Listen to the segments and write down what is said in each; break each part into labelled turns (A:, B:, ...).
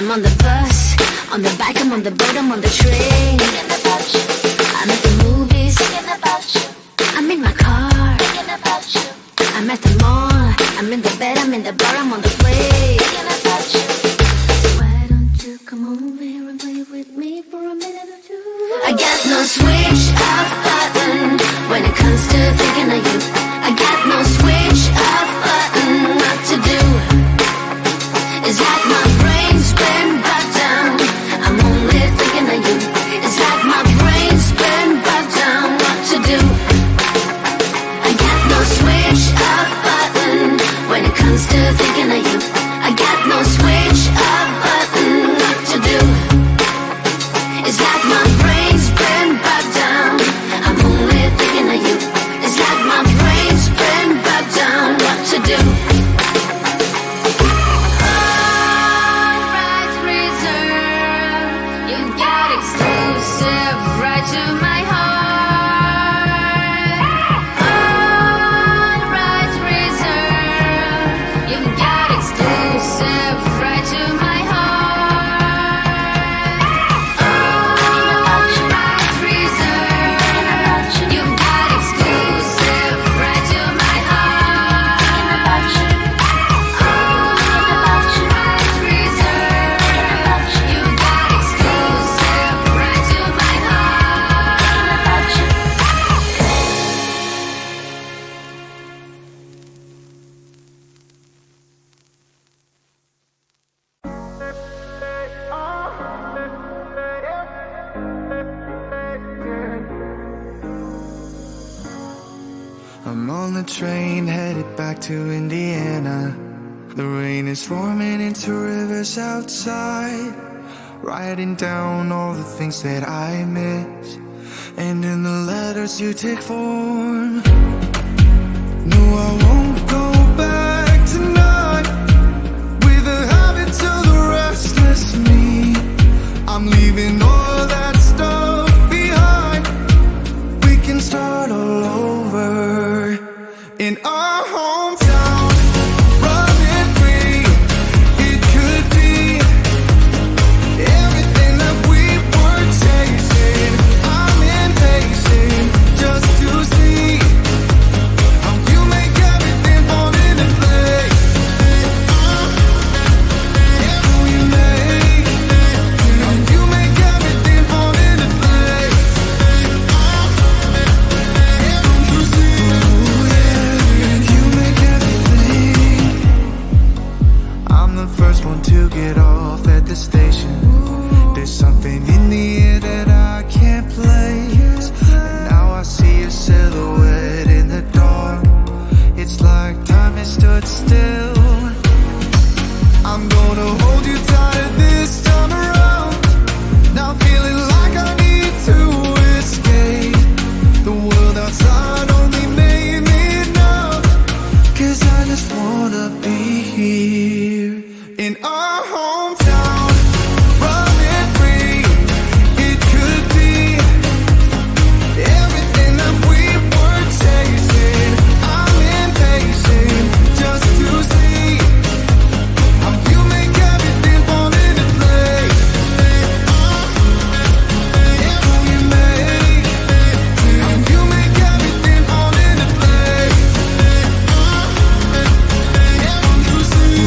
A: I'm on the bus, on the bike, I'm on the boat, I'm on the train. Thinking about you. I'm at the movies. Thinking about you. I'm in my car. Thinking about you. I'm at the mall. I'm in the bed, I'm in the bar, I'm on the plane. Thinking about you. Why don't you come over here and play with me for a minute or two? I got no switch off button when it comes to thinking of you. I got no switch off button. What to do? It's like my brain's been brought down. I'm only thinking of you. It's like my brain's been brought down. What to do? I got no switch off button when it comes to thinking of you. I got no switch off button. What to do? It's like my brain's been brought down. I'm only thinking of you. It's like my brain's been brought down. What to do?
B: I'm on the train headed back to Indiana. The rain is forming into rivers outside, writing down all the things that I miss, and in the letters you take form. No, I won't go back tonight with the habits of the restless me. I'm leaving all that stuff behind. We can start all over in our hometown, running free. It could be everything that we were chasing. I'm impatient just to see how you make everything fall into place. How you make everything fall into place. You see, you make everything. I'm the first one to get off at the station. There's something in the air that I can't place, and now I see a silhouette in the dark. It's like time has stood still. I'm gonna hold you tighter this time around. Now feeling like I need to escape. The world outside only made me numb, 'cause I just wanna be here in our hometown, running free. It could be everything that we were chasing. I'm impatient just to see how you make everything fall into place. How you make everything fall into place. You see,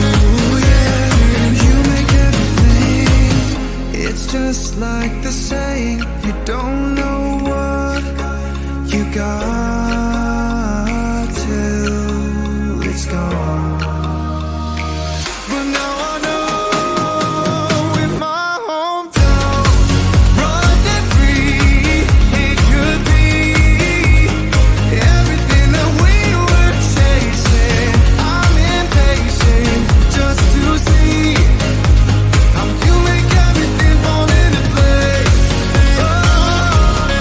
B: you make everything. It's just like the saying, you don't know what you got till it's gone. But now I know in my hometown, running free, it could be everything that we were chasing. I'm impatient just to see how you make everything fall into place. Oh,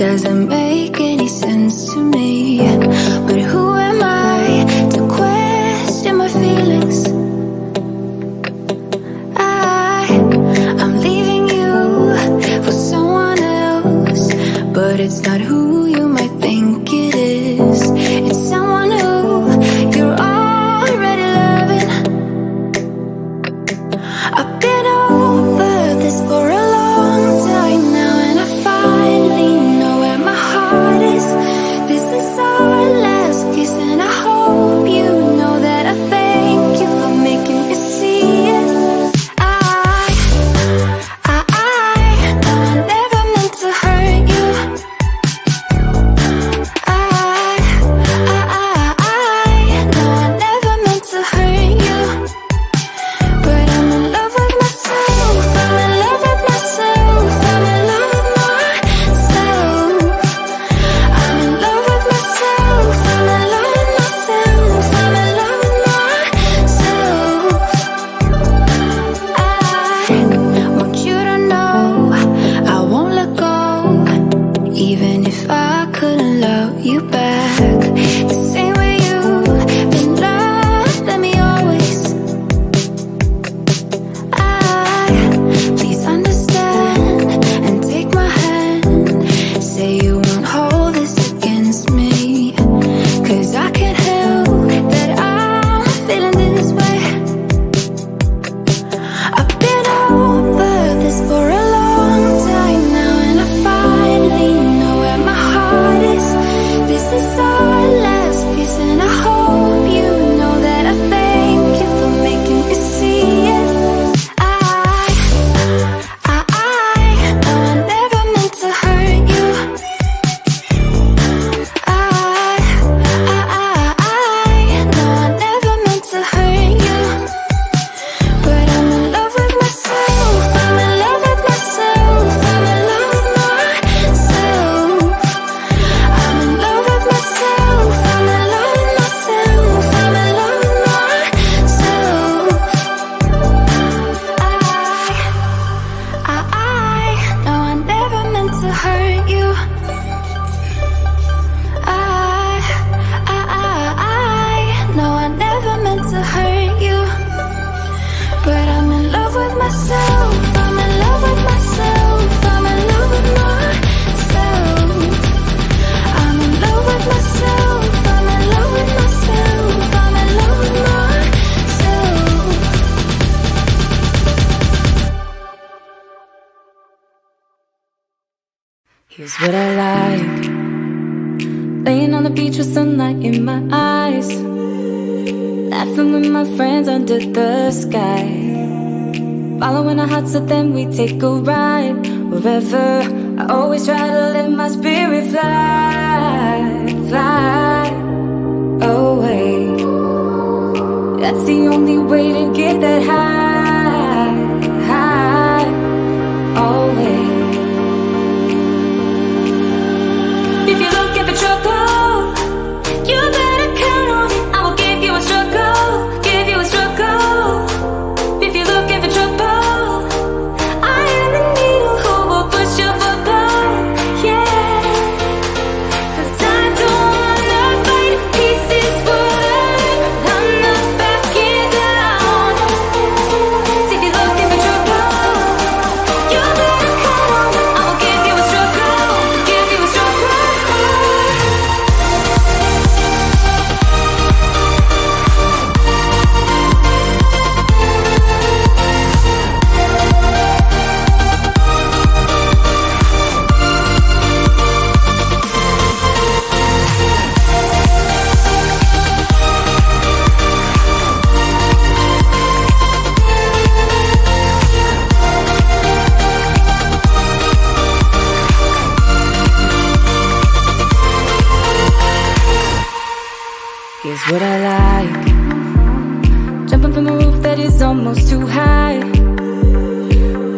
A: doesn't make any sense to me. But who am I to question my feelings? I'm leaving you for someone else, but it's not who you might think it is. It's someone who you're already loving. I've been over this for a long time now, and I finally know where my heart is. This is our last kiss, and I hope you know that I thank you for making me see it. No, I never meant to hurt you. No, I never meant to hurt you. But I'm in love with myself. I'm in love with myself. I'm in love with myself. I'm in love with myself. I'm in love with myself. I'm in love with myself. I want you to know I won't let go, even if I couldn't love you back the same way you've been loved. Let me always. Please understand and take my hand. Say you won't hold this against me, 'cause I can't help that I'm feeling this way. I've been over this for a long time now, and I finally know where my heart is. This is our last kiss, and I hope you know that I thank you for making me see it. No, I never meant to hurt you. No, I never meant to hurt you. But I'm in love with myself. I'm in love with myself. I'm in love with myself. I'm in love with myself. I'm in love with myself. I'm in love with myself. No, I never meant to hurt you. No, I never meant to hurt you. But I'm in love with myself. I'm in love with myself. I'm in love with myself. I'm in love with myself. I'm in love with myself. I'm in love with myself.
C: Here's what I like: laying on the beach with sunlight in my eyes, laughing with my friends under the sky, following our hearts so then we take a ride. Wherever, I always try to let my spirit fly, fly away. That's the only way to get that high, high, always. If you're looking for trouble, you better count on it. I will give you a struggle, give you a struggle. If you're looking for trouble, I am the needle who will push your bubble, yeah. 'Cause I don't wanna fight pieces for life. I'm not backing down. So if you're looking for trouble, you better count on it. I will give you a struggle, give you a struggle. Here's what I like: jumping from a roof that is almost too high,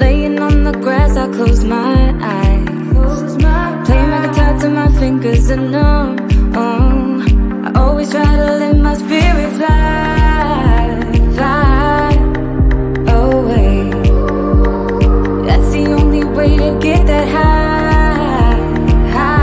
C: laying on the grass, I close my eyes, playing my guitar till my fingers are numb. I always try to let my spirit fly, fly away. That's the only way to get that high, high.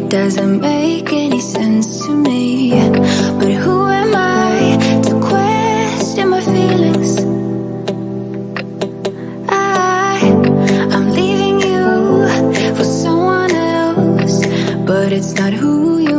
C: It doesn't make any sense to me. But who am I to question my feelings? I'm leaving you for someone else, but it's not who you